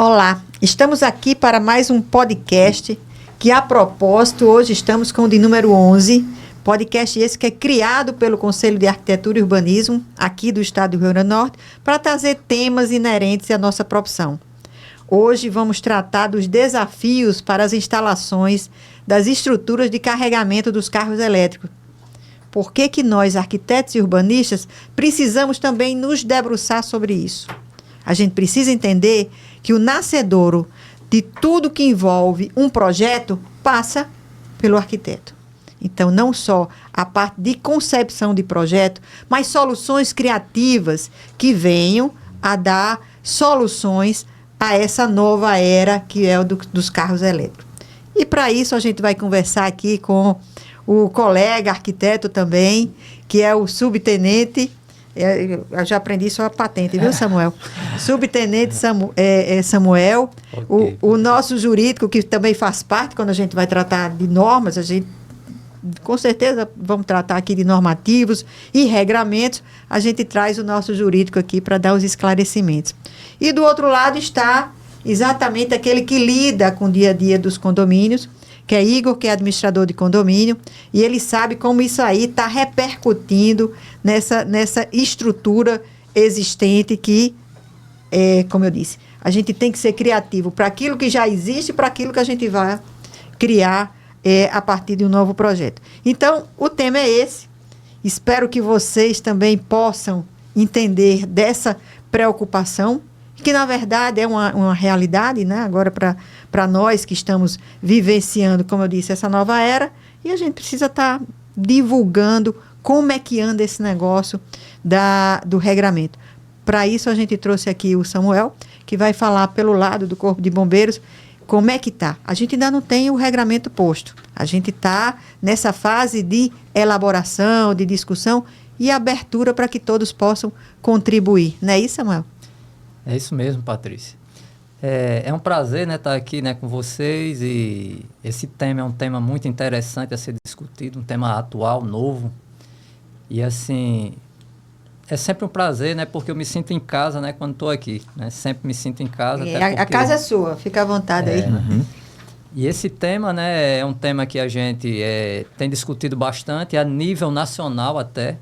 Olá, estamos aqui para mais um podcast que, a propósito, hoje estamos com o de número 11, podcast esse que é criado pelo Conselho de Arquitetura e Urbanismo, aqui do estado do Rio Grande do Norte, para trazer temas inerentes à nossa profissão. Hoje vamos tratar dos desafios para as instalações das estruturas de carregamento dos carros elétricos. Por que nós, arquitetos e urbanistas, precisamos também nos debruçar sobre isso? A gente precisa entender que o nascedouro de tudo que envolve um projeto passa pelo arquiteto. Então, não só a parte de concepção de projeto, mas soluções criativas que venham a dar soluções a essa nova era que é o dos carros elétricos. E para isso a gente vai conversar aqui com o colega arquiteto também, que é o subtenente. Eu já aprendi só a patente, viu, Samuel? Subtenente Samuel, okay. O nosso jurídico, que também faz parte, quando a gente vai tratar de normas, a gente, com certeza, vamos tratar aqui de normativos e regramentos, a gente traz o nosso jurídico aqui para dar os esclarecimentos. E do outro lado está exatamente aquele que lida com o dia a dia dos condomínios, que é Igor, que é administrador de condomínio, e ele sabe como isso aí está repercutindo nessa estrutura existente que, como eu disse, a gente tem que ser criativo para aquilo que já existe, para aquilo que a gente vai criar a partir de um novo projeto. Então, o tema é esse. Espero que vocês também possam entender dessa preocupação, que na verdade é uma realidade, né? Agora para nós que estamos vivenciando, como eu disse, essa nova era, e a gente precisa estar divulgando como é que anda esse negócio do regramento. Para isso a gente trouxe aqui o Samuel, que vai falar pelo lado do Corpo de Bombeiros como é que está. A gente ainda não tem o regramento posto, a gente está nessa fase de elaboração, de discussão e abertura para que todos possam contribuir. Não é isso, Samuel? É isso mesmo, Patrícia. É um prazer, né, estar aqui, né, com vocês, e esse tema é um tema muito interessante a ser discutido, um tema atual, novo. E, assim, é sempre um prazer, né, porque eu me sinto em casa, né, quando estou aqui. Né, sempre me sinto em casa. Até porque, a casa é sua, fica à vontade aí. Uhum. E esse tema, né, é um tema que a gente tem discutido bastante, a nível nacional até.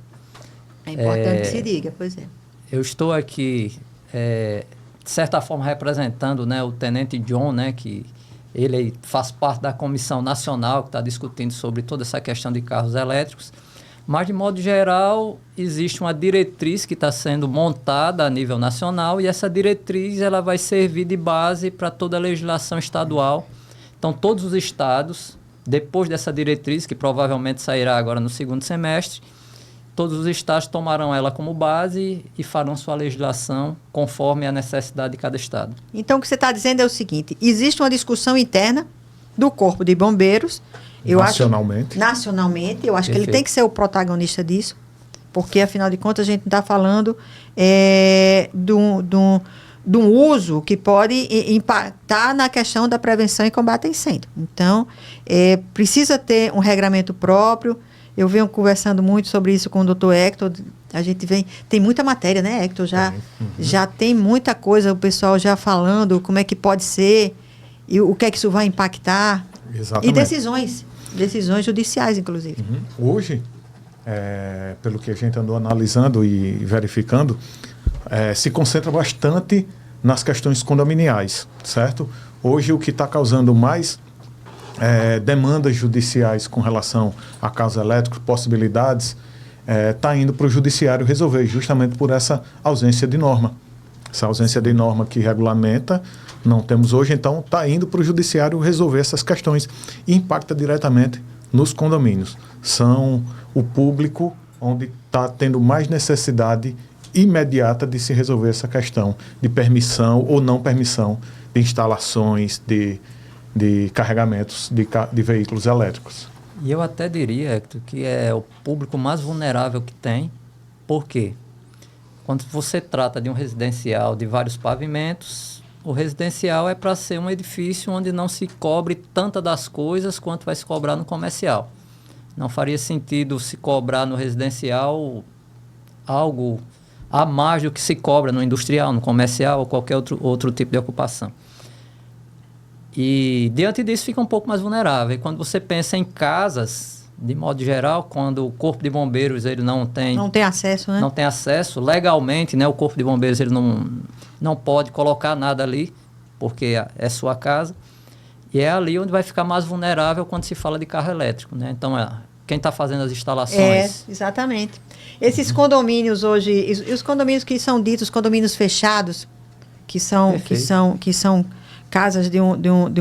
É importante que se diga, pois é. Eu estou aqui... de certa forma representando, né, o Tenente John, né, que ele faz parte da comissão nacional que está discutindo sobre toda essa questão de carros elétricos, mas de modo geral existe uma diretriz que está sendo montada a nível nacional e essa diretriz ela vai servir de base para toda a legislação estadual. Então todos os estados, depois dessa diretriz, que provavelmente sairá agora no segundo semestre, todos os estados tomarão ela como base e farão sua legislação conforme a necessidade de cada estado. Então, o que você está dizendo é o seguinte, existe uma discussão interna do Corpo de Bombeiros. Nacionalmente, eu acho que ele tem que ser o protagonista disso, porque, afinal de contas, a gente está falando de um uso que pode impactar na questão da prevenção e combate a incêndio. Então, precisa ter um regramento próprio. Eu venho conversando muito sobre isso com o Dr. Hector. A gente tem muita matéria, né, Hector? Já tem muita coisa, o pessoal já falando como é que pode ser e o que é que isso vai impactar. Exatamente. E decisões judiciais, inclusive. Hoje, pelo que a gente andou analisando e verificando, se concentra bastante nas questões condominiais, certo? Hoje, o que está causando mais demandas judiciais com relação a carros elétricos, possibilidades, está indo para o judiciário resolver, justamente por essa ausência de norma. Essa ausência de norma que regulamenta, não temos hoje, então está indo para o judiciário resolver essas questões e impacta diretamente nos condomínios. São o público onde está tendo mais necessidade imediata de se resolver essa questão de permissão ou não permissão de instalações de carregamentos de veículos elétricos. E eu até diria, Hector, que é o público mais vulnerável que tem. Por quê? Quando você trata de um residencial de vários pavimentos, o residencial é para ser um edifício onde não se cobre tanta das coisas quanto vai se cobrar no comercial. Não faria sentido se cobrar no residencial algo a mais do que se cobra no industrial, no comercial ou qualquer outro tipo de ocupação. E diante disso fica um pouco mais vulnerável. E quando você pensa em casas, de modo geral, quando o Corpo de Bombeiros ele não tem acesso, né? Não tem acesso, legalmente, né, o Corpo de Bombeiros ele não pode colocar nada ali, porque é sua casa. E é ali onde vai ficar mais vulnerável quando se fala de carro elétrico, né? Então, quem está fazendo as instalações... Exatamente. Esses condomínios hoje, e os condomínios que são ditos condomínios fechados, que são casas de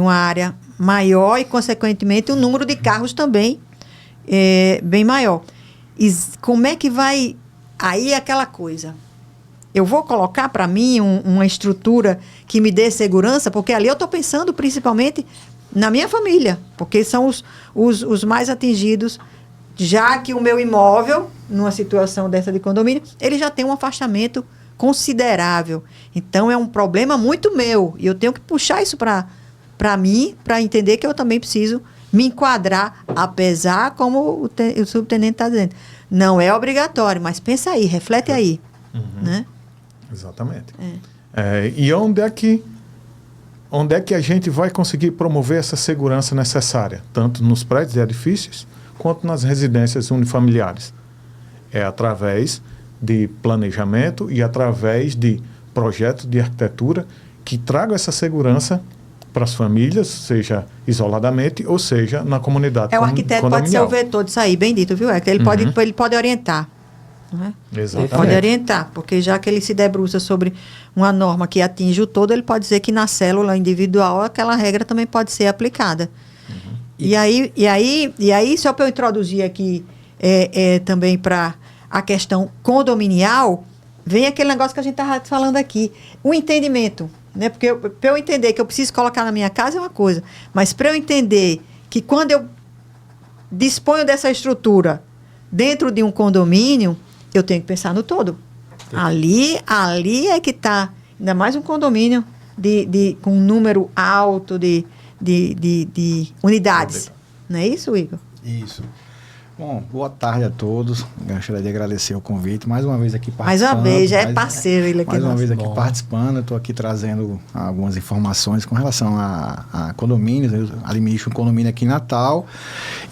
uma área maior e, consequentemente, o número de carros também é bem maior. E como é que vai... Aí é aquela coisa. Eu vou colocar para mim uma estrutura que me dê segurança, porque ali eu estou pensando principalmente na minha família, porque são os mais atingidos, já que o meu imóvel, numa situação dessa de condomínio, ele já tem um afastamento considerável. Então, é um problema muito meu. E eu tenho que puxar isso para mim, para entender que eu também preciso me enquadrar, apesar, como o subtenente está dizendo. Não é obrigatório, mas pensa aí, reflete aí. Né? Exatamente. E onde é que a gente vai conseguir promover essa segurança necessária? Tanto nos prédios e edifícios, quanto nas residências unifamiliares. É através de planejamento e através de projetos de arquitetura que tragam essa segurança para as famílias, seja isoladamente ou seja na comunidade. O arquiteto pode ser o vetor disso aí, bem dito, viu? Ele pode orientar. Né? Exatamente. Ele pode orientar, porque já que ele se debruça sobre uma norma que atinge o todo, ele pode dizer que na célula individual aquela regra também pode ser aplicada. E aí, só para eu introduzir aqui também para a questão condominial, vem aquele negócio que a gente estava falando aqui, o entendimento. Né? Porque para eu entender que eu preciso colocar na minha casa é uma coisa, mas para eu entender que quando eu disponho dessa estrutura dentro de um condomínio, eu tenho que pensar no todo. Ali é que está, ainda mais um condomínio com um número alto de unidades. Não é isso, Igor? Isso. Bom, boa tarde a todos. Gostaria de agradecer o convite. Mais uma vez aqui participando. Mais uma vez, já é parceiro ele aqui. Mais uma vez aqui participando. Estou aqui trazendo algumas informações com relação a condomínios. Eu administro um condomínio aqui em Natal.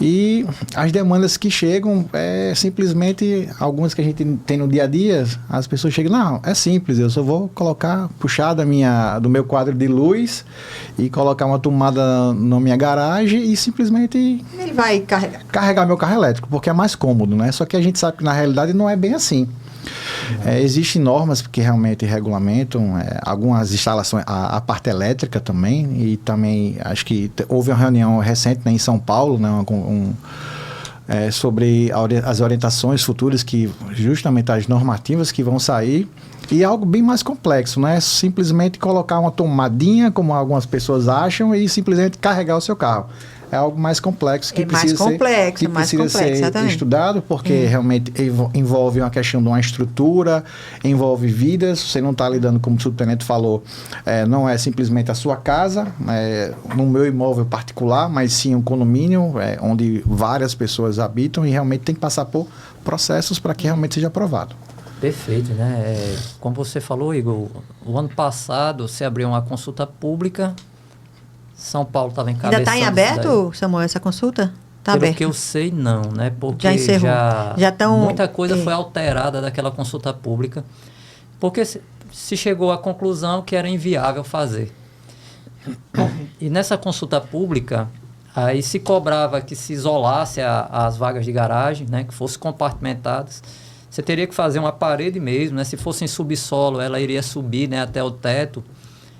E as demandas que chegam simplesmente algumas que a gente tem no dia a dia. As pessoas chegam, não, é simples, eu só vou puxar do meu quadro de luz e colocar uma tomada na minha garagem e simplesmente... Ele vai carregar meu carro elétrico, porque é mais cômodo, né? Só que a gente sabe que na realidade não é bem assim. Existem normas que realmente regulamentam algumas instalações, a parte elétrica também, e também acho que houve uma reunião recente, né, em São Paulo, né, sobre as orientações futuras, que justamente as normativas que vão sair, e é algo bem mais complexo, não é simplesmente colocar uma tomadinha, como algumas pessoas acham, e simplesmente carregar o seu carro. É algo mais complexo que precisa ser estudado, porque realmente envolve uma questão de uma estrutura, envolve vidas. Você não está lidando, como o subtenente falou, não é simplesmente a sua casa, no meu imóvel particular, mas sim um condomínio onde várias pessoas habitam e realmente tem que passar por processos para que realmente seja aprovado. Perfeito, né? Como você falou, Igor, o ano passado se abriu uma consulta pública. São Paulo estava encabeçando. Ainda está em aberto, Samuel, essa consulta? Está aberto? Pelo que eu sei, não, né? Porque já encerrou. Muita coisa foi alterada daquela consulta pública, porque se chegou à conclusão que era inviável fazer. E nessa consulta pública, aí se cobrava que se isolasse as vagas de garagem, né? Que fossem compartimentadas. Você teria que fazer uma parede mesmo, né? Se fosse em subsolo, ela iria subir, né, até o teto.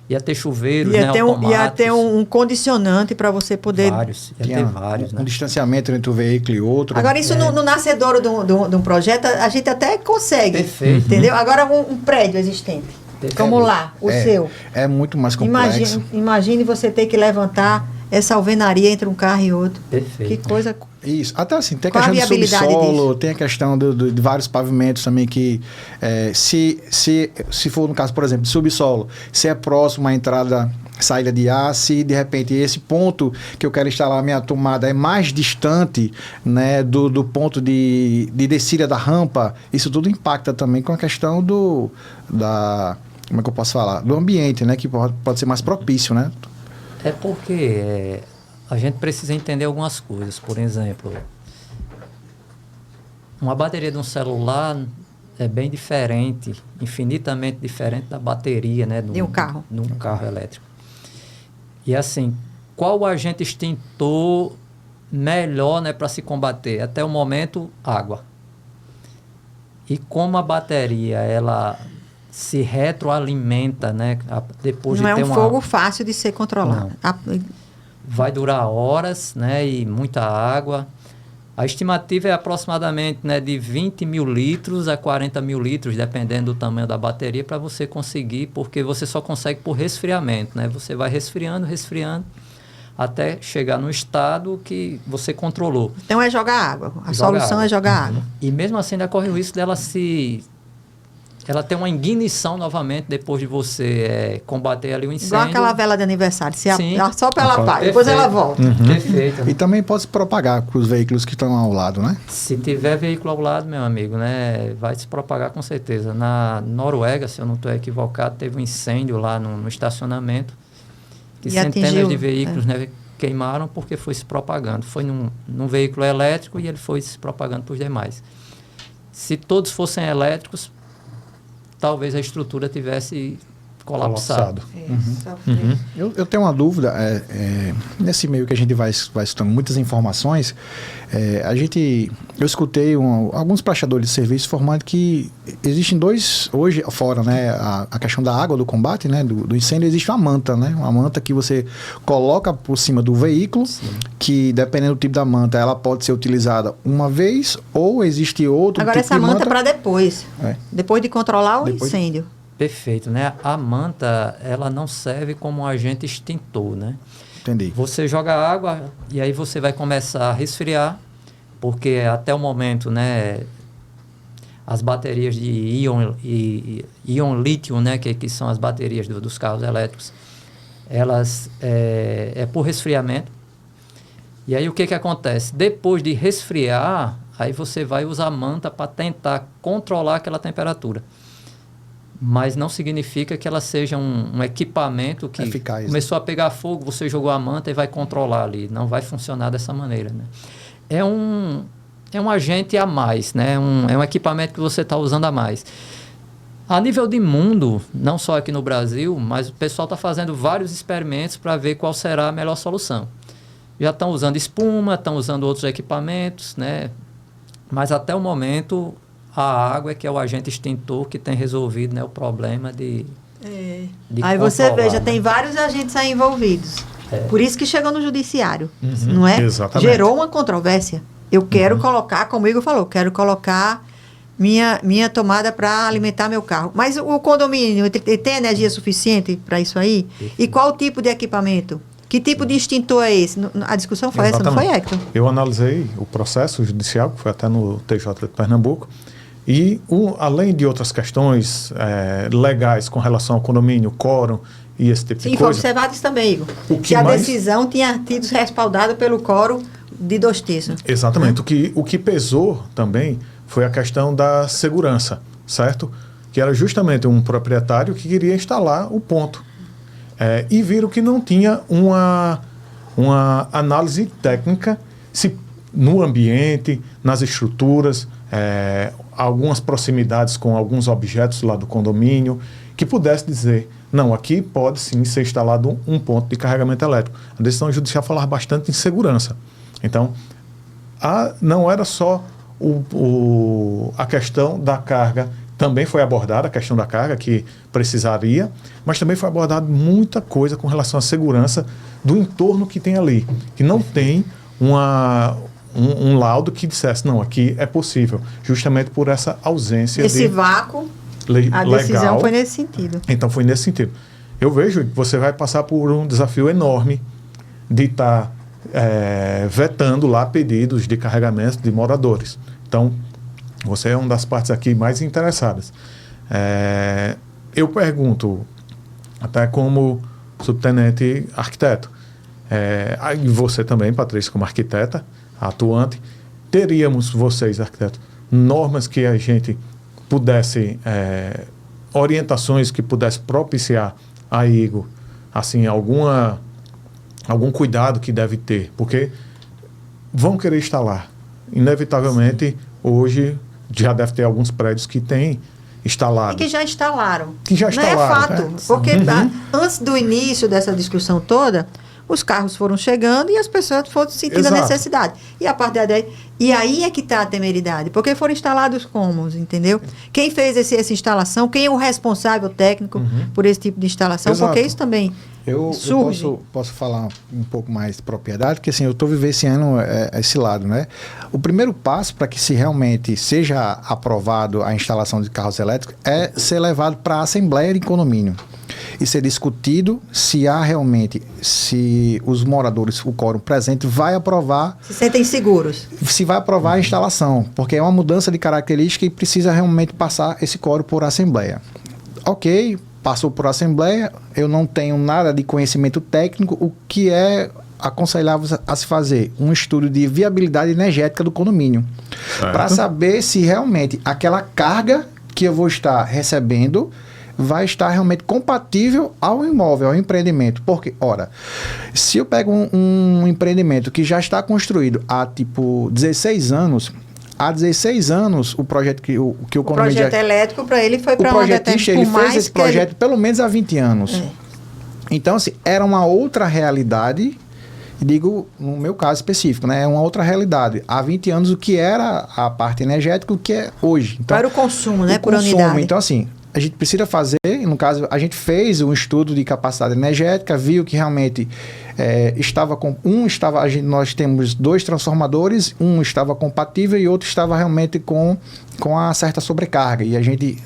Ia ter chuveiros, automáticos. Ia ter um condicionante para você poder... Ia ter vários, né? Um distanciamento entre um veículo e outro. Agora, isso no nascedouro de um projeto, a gente até consegue. Perfeito. Entendeu? Agora, um prédio existente, como lá, o seu. É muito mais complexo. Imagine você ter que levantar essa alvenaria entre um carro e outro. Perfeito. Que coisa... Isso. Até assim, tem a questão do subsolo, tem a questão de vários pavimentos também que, se for no caso, por exemplo, de subsolo, se é próximo à entrada, saída de ar, se de repente esse ponto que eu quero instalar a minha tomada é mais distante, né, do ponto de descida da rampa, isso tudo impacta também com a questão como é que eu posso falar? Do ambiente, né, que pode ser mais propício, né? É porque a gente precisa entender algumas coisas. Por exemplo, uma bateria de um celular é bem diferente, infinitamente diferente da bateria, né, De um carro. De um carro elétrico. E assim, qual o agente extintor melhor, né, para se combater? Até o momento, água. E como a bateria, ela se retroalimenta, né, depois Não de é ter um fogo fácil de ser controlado. vai durar horas, né, e muita água. A estimativa é aproximadamente, né, de 20 mil litros a 40 mil litros, dependendo do tamanho da bateria, para você conseguir, porque você só consegue por resfriamento, né? Você vai resfriando, até chegar no estado que você controlou. Então é jogar água. A solução é jogar água. E mesmo assim ainda corre o risco dela ela tem uma ignição novamente depois de você combater ali o incêndio. Igual aquela vela de aniversário. Sim. Só para ela vai, depois ela volta. Perfeito. E também pode se propagar para os veículos que estão ao lado, né? Se tiver veículo ao lado, meu amigo, né, vai se propagar com certeza. Na Noruega, se eu não estou equivocado, teve um incêndio lá no estacionamento, que centenas de veículos né, queimaram porque foi se propagando. Foi num veículo elétrico e ele foi se propagando para os demais. Se todos fossem elétricos, talvez a estrutura tivesse colapsado. Eu tenho uma dúvida. Nesse meio que a gente vai estudando muitas informações, eu escutei alguns prestadores de serviço informando que existem dois, hoje, fora né, a questão da água, do combate, né, do incêndio, existe uma manta, né? Uma manta que você coloca por cima do veículo, Sim. que dependendo do tipo da manta, ela pode ser utilizada uma vez ou existe outro Agora tipo de essa manta é para depois. Depois de controlar o incêndio. Perfeito, né? A manta, ela não serve como um agente extintor, né? Entendi. Você joga água e aí você vai começar a resfriar, porque até o momento, né, as baterias de íon lítio, né, que são as baterias dos carros elétricos, elas é por resfriamento. E aí o que acontece? Depois de resfriar, aí você vai usar a manta para tentar controlar aquela temperatura. Mas não significa que ela seja um equipamento que eficaz, começou a pegar fogo, você jogou a manta e vai controlar ali. Não vai funcionar dessa maneira, né? É um agente a mais, né? É um equipamento que você está usando a mais. A nível de mundo, não só aqui no Brasil, mas o pessoal está fazendo vários experimentos para ver qual será a melhor solução. Já estão usando espuma, estão usando outros equipamentos, né? Mas até o momento a água é que é o agente extintor que tem resolvido, né, o problema de aí você veja, tem vários agentes aí envolvidos. Por isso que chegou no judiciário, não é? Exatamente. Gerou uma controvérsia. Eu quero colocar, como o Igor falou, quero colocar minha tomada para alimentar meu carro. Mas o condomínio tem energia suficiente para isso aí? E qual o tipo de equipamento? Que tipo de extintor é esse? A discussão foi essa, não foi, Hector? Eu analisei o processo judicial, que foi até no TJ de Pernambuco, e além de outras questões legais com relação ao condomínio, quórum e esse tipo de coisa... Sim, foi observado isso também, Igor. Que a decisão tinha sido respaldada pelo quórum de 2/3. Exatamente. O que pesou também foi a questão da segurança, certo? Que era justamente um proprietário que queria instalar o ponto. E viram que não tinha uma análise técnica se no ambiente, nas estruturas, algumas proximidades com alguns objetos lá do condomínio, que pudesse dizer, não, aqui pode sim ser instalado um ponto de carregamento elétrico. A decisão judicial falava bastante em segurança. Então, não era só a questão da carga, também foi abordada a questão da carga, que precisaria, mas também foi abordada muita coisa com relação à segurança do entorno que tem ali, que não tem um laudo que dissesse, não, aqui é possível, justamente por essa ausência esse vácuo, a decisão legal. Foi nesse sentido. Então, foi nesse sentido. Eu vejo que você vai passar por um desafio enorme de estar vetando lá pedidos de carregamento de moradores. Então, você é uma das partes aqui mais interessadas. Eu pergunto, até como subtenente arquiteto, e você também, Patrícia, como arquiteta atuante, teríamos vocês, arquitetos, normas que a gente pudesse, orientações que pudesse propiciar a Igor, assim, alguma algum cuidado que deve ter, porque vão querer instalar. Inevitavelmente, hoje já deve ter alguns prédios que têm instalado. E que já instalaram. Que já instalaram. Não é fato. Né? Porque antes do início dessa discussão toda, os carros foram chegando e as pessoas foram sentindo Exato. a necessidade. E a partir daí, e aí é que está a temeridade. Porque foram instalados como, entendeu? Quem fez essa instalação, quem é o responsável técnico por esse tipo de instalação, Exato. porque isso também Eu surge. posso falar um pouco mais de propriedade, porque assim, eu estou vivenciando esse lado, né? O primeiro passo para que se realmente seja aprovado a instalação de carros elétricos é ser levado para a Assembleia de Condomínio e ser discutido se há realmente, se os moradores, o quórum presente, vai aprovar, Se sentem seguros. se vai aprovar a instalação, porque é uma mudança de característica e precisa realmente passar esse quórum por Assembleia. Ok, passou por Assembleia, eu não tenho nada de conhecimento técnico, o que é aconselhável a se fazer? Um estudo de viabilidade energética do condomínio, para saber se realmente aquela carga que eu vou estar recebendo vai estar realmente compatível ao imóvel, ao empreendimento. Porque, ora, se eu pego um empreendimento que já está construído há, 16 anos, há 16 anos, o projeto que o condomínio... O projeto elétrico, para ele, foi para o projetista, ele fez esse projeto pelo menos há 20 anos. Então, assim, era uma outra realidade, digo, no meu caso específico, né? É uma outra realidade. Há 20 anos, o que era a parte energética, o que é hoje. Então, para o consumo, né? Por consumo. unidade. Então, assim, a gente precisa fazer, no caso, a gente fez um estudo de capacidade energética, viu que realmente nós temos 2 transformadores, um estava compatível e outro estava realmente com a certa sobrecarga. E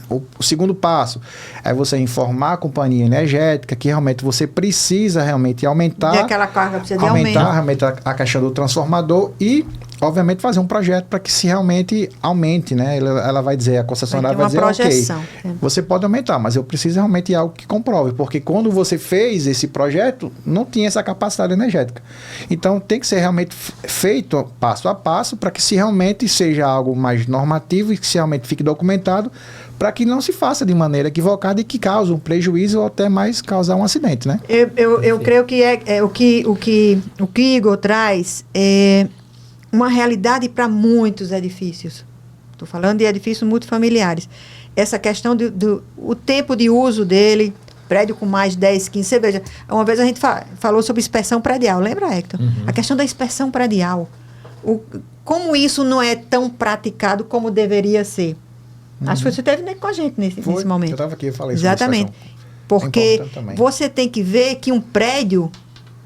o segundo passo é você informar a companhia energética que realmente você precisa realmente aumentar... E aquela carga precisa de aumento. Realmente a caixa do transformador e, obviamente, fazer um projeto para que se realmente aumente, né? Ela vai dizer, a concessionária vai dizer, projeção. Ok, você pode aumentar, mas eu preciso realmente de algo que comprove, porque quando você fez esse projeto, não tinha essa capacidade energética. Então, tem que ser realmente feito passo a passo para que se realmente seja algo mais normativo e que se realmente fique documentado, para que não se faça de maneira equivocada e que cause um prejuízo ou até mais causar um acidente, né? Eu creio que o que Igor traz é uma realidade para muitos edifícios. Estou falando de edifícios multifamiliares. Essa questão do tempo de uso dele, prédio com mais de 10, 15. Você veja, uma vez a gente falou sobre inspeção predial. Lembra, Hector? A questão da inspeção predial. Como isso não é tão praticado como deveria ser. Acho que você esteve com a gente nesse momento. Eu estava aqui, eu falei Exatamente. Sobre inspeção. Porque você tem que ver que um prédio,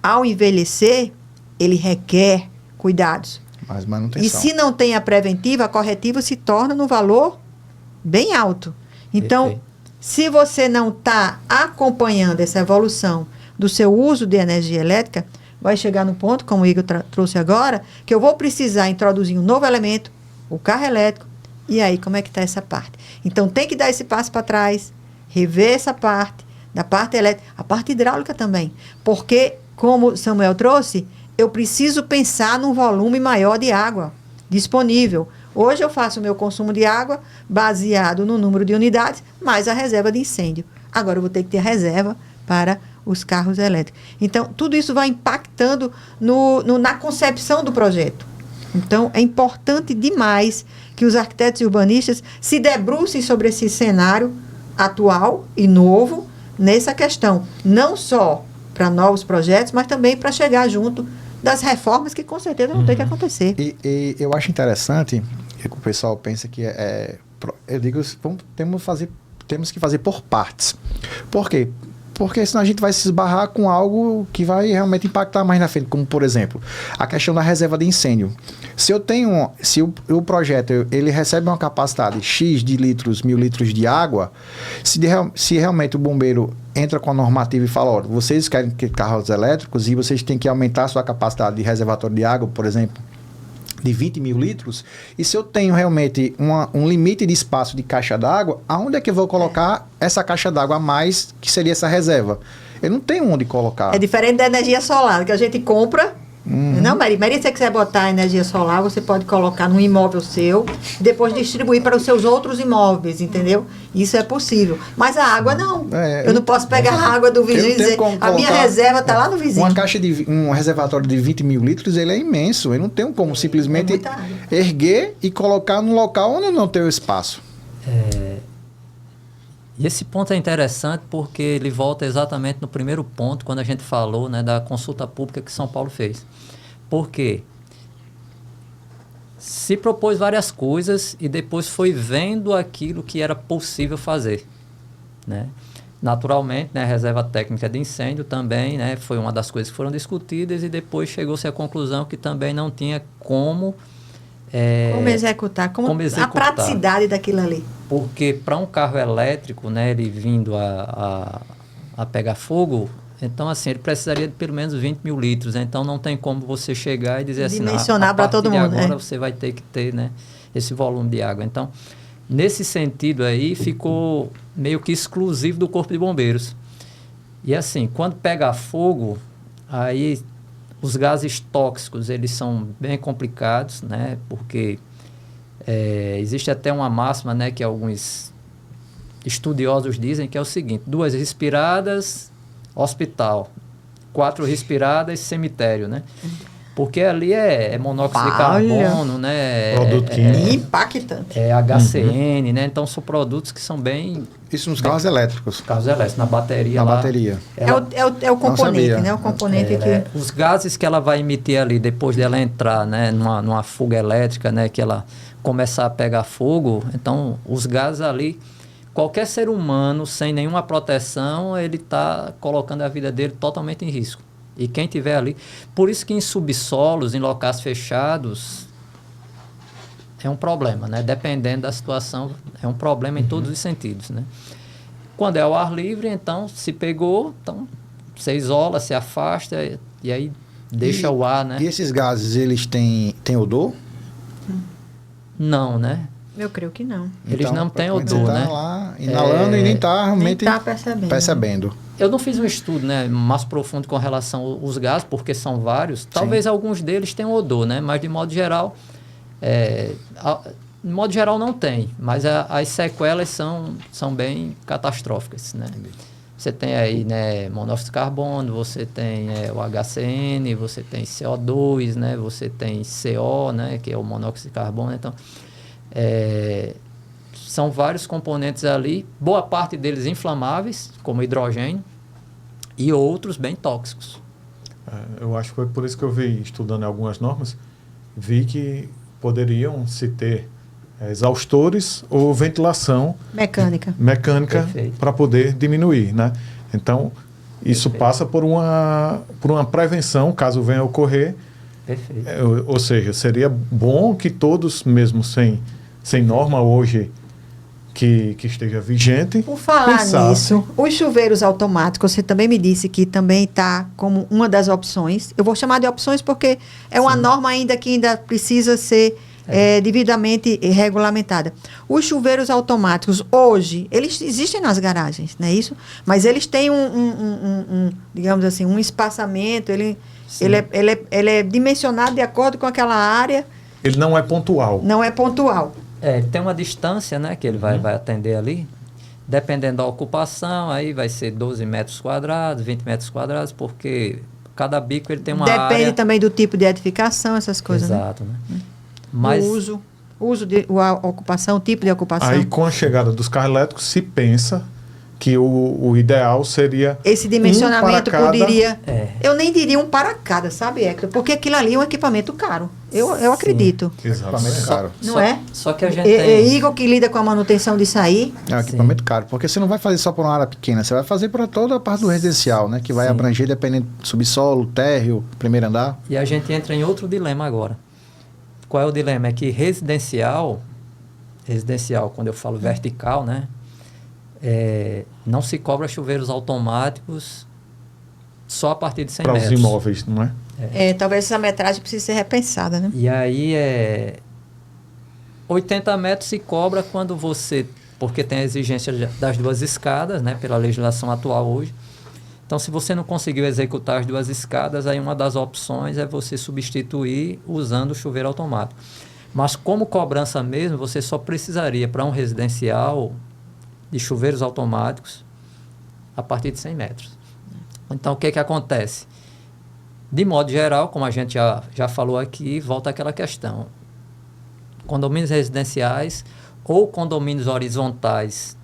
ao envelhecer, ele requer cuidados. Mais manutenção. E se não tem a preventiva, a corretiva se torna no valor bem alto. Então, Perfeito. se você não está acompanhando essa evolução do seu uso de energia elétrica, vai chegar no ponto, como o Igor trouxe agora, que eu vou precisar introduzir um novo elemento, o carro elétrico, e aí como é que está essa parte? Então, tem que dar esse passo para trás, rever essa parte, da parte elétrica, a parte hidráulica também. Porque, como Samuel trouxe, eu preciso pensar num volume maior de água disponível. Hoje eu faço o meu consumo de água baseado no número de unidades, mais a reserva de incêndio. Agora eu vou ter que ter reserva para os carros elétricos. Então, tudo isso vai impactando na concepção do projeto. Então, é importante demais que os arquitetos e urbanistas se debrucem sobre esse cenário atual e novo nessa questão. Não só para novos projetos, mas também para chegar junto das reformas que com certeza vão ter que acontecer. E eu acho interessante que o pessoal pensa que eu digo, temos que fazer por partes. Por quê? Porque senão a gente vai se esbarrar com algo que vai realmente impactar mais na frente, como por exemplo, a questão da reserva de incêndio. Se o projeto ele recebe uma capacidade X de litros, 1.000 litros de água, se realmente o bombeiro entra com a normativa e fala, olha, vocês querem carros elétricos e vocês têm que aumentar a sua capacidade de reservatório de água, por exemplo, de 20.000 litros, e se eu tenho realmente um limite de espaço de caixa d'água, aonde é que eu vou colocar essa caixa d'água a mais, que seria essa reserva? Eu não tenho onde colocar. É diferente da energia solar, que a gente compra Não, Maria, se você quiser botar energia solar, você pode colocar num imóvel seu e depois distribuir para os seus outros imóveis, entendeu? Isso é possível. Mas a água não. Eu não posso pegar a água do vizinho e dizer, a minha reserva está lá no vizinho. Um reservatório de 20 mil litros, ele é imenso. Eu não tenho como simplesmente erguer e colocar num local onde eu não tenho espaço. E esse ponto é interessante porque ele volta exatamente no primeiro ponto, quando a gente falou, né, da consulta pública que São Paulo fez. Por quê? Se propôs várias coisas e depois foi vendo aquilo que era possível fazer, né? Naturalmente, né, a reserva técnica de incêndio também, né, foi uma das coisas que foram discutidas e depois chegou-se à conclusão que também não tinha como executar, como executar. A praticidade daquilo ali. Porque para um carro elétrico, né, ele vindo a pegar fogo, então assim, ele precisaria de pelo menos 20 mil litros. Então não tem como você chegar e dizer assim, dimensionar para todo mundo. Agora você vai ter que ter, né, esse volume de água. Então, nesse sentido aí, ficou meio que exclusivo do Corpo de Bombeiros. E assim, quando pega fogo, aí os gases tóxicos, eles são bem complicados, né? Porque existe até uma máxima, né, que alguns estudiosos dizem, que é o seguinte: 2 respiradas, hospital. 4 respiradas, cemitério, né? Porque ali é monóxido de carbono, né? Produto químico. Impactante. É HCN, né? Então são produtos que são bem... Isso nos carros elétricos. Carros elétricos, na bateria. Na bateria. É o componente, né? O componente que... Os gases que ela vai emitir ali, depois dela entrar, né, numa fuga elétrica, né, que ela começar a pegar fogo, então os gases ali, qualquer ser humano sem nenhuma proteção, ele está colocando a vida dele totalmente em risco. E quem tiver ali... Por isso que em subsolos, em locais fechados, é um problema, né? Dependendo da situação, é um problema em todos os sentidos, né? Quando é ao ar livre, então, se pegou, então, você isola, se afasta e aí deixa o ar, né? E esses gases, eles têm odor? Não, né? Eu creio que não. Eles então, não têm você odor, tá né? Lá inalando e nem está realmente percebendo. Eu não fiz um estudo, né, mais profundo com relação aos gases, porque são vários. Talvez alguns deles tenham odor, né? Mas de modo geral, não tem. Mas as sequelas são bem catastróficas, né? Você tem aí, né, monóxido de carbono, você tem o HCN, você tem CO2, né? Você tem CO, né, que é o monóxido de carbono. Então, são vários componentes ali, boa parte deles inflamáveis, como hidrogênio, e outros bem tóxicos. Eu acho que foi por isso que eu vi, estudando algumas normas, vi que poderiam se ter exaustores ou ventilação mecânica para poder diminuir, né? Então, isso passa por uma prevenção, caso venha a ocorrer. Perfeito. Ou seja, seria bom que todos, mesmo sem norma hoje que esteja vigente... Por falar nisso, os chuveiros automáticos, você também me disse que também está como uma das opções. Eu vou chamar de opções porque é uma norma ainda que ainda precisa ser devidamente regulamentada. Os chuveiros automáticos, hoje, eles existem nas garagens, não é isso? Mas eles têm digamos assim, um espaçamento, ele é dimensionado de acordo com aquela área. Ele não é pontual. Não é pontual. Tem uma distância, né, que ele vai atender ali. Dependendo da ocupação, aí vai ser 12 metros quadrados, 20 metros quadrados, porque cada bico ele tem uma área... Depende também do tipo de edificação, essas coisas, Exato, né? Mas... a ocupação, tipo de ocupação. Aí, com a chegada dos carros elétricos, se pensa que o ideal seria... Esse dimensionamento poderia... Eu nem diria um para cada, sabe, Hector? Porque aquilo ali é um equipamento caro. Eu acredito. Exatamente. Caro. Não é? Só que a gente tem... Igor que lida com a manutenção disso aí. É um equipamento caro, porque você não vai fazer só para uma área pequena, você vai fazer para toda a parte do residencial, né? Que vai abranger dependendo do subsolo, térreo, primeiro andar. E a gente entra em outro dilema agora. Qual é o dilema? É que residencial, quando eu falo vertical, né? Não se cobra chuveiros automáticos só a partir de 100 metros. Para os imóveis, não é? Talvez essa metragem precise ser repensada, né? E aí 80 metros se cobra quando você... Porque tem a exigência das 2 escadas, né? Pela legislação atual hoje. Então, se você não conseguiu executar as 2 escadas, aí uma das opções é você substituir usando o chuveiro automático. Mas como cobrança mesmo, você só precisaria para um residencial de chuveiros automáticos a partir de 100 metros. Então, o que acontece? De modo geral, como a gente já falou aqui, volta àquela questão. Condomínios residenciais ou condomínios horizontais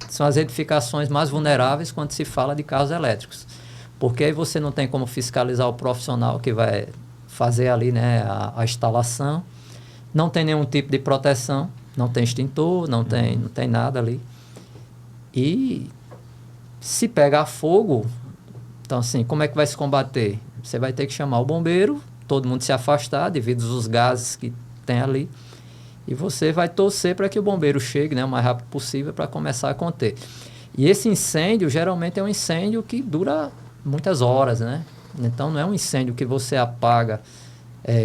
são as edificações mais vulneráveis quando se fala de carros elétricos. Porque aí você não tem como fiscalizar o profissional que vai fazer ali, né, a instalação. Não tem nenhum tipo de proteção, não tem extintor, não tem nada ali. E se pegar fogo, então assim, como é que vai se combater? Você vai ter que chamar o bombeiro, todo mundo se afastar devido aos gases que tem ali. E você vai torcer para que o bombeiro chegue, né, o mais rápido possível para começar a conter. E esse incêndio, geralmente, é um incêndio que dura muitas horas, né? Então, não é um incêndio que você apaga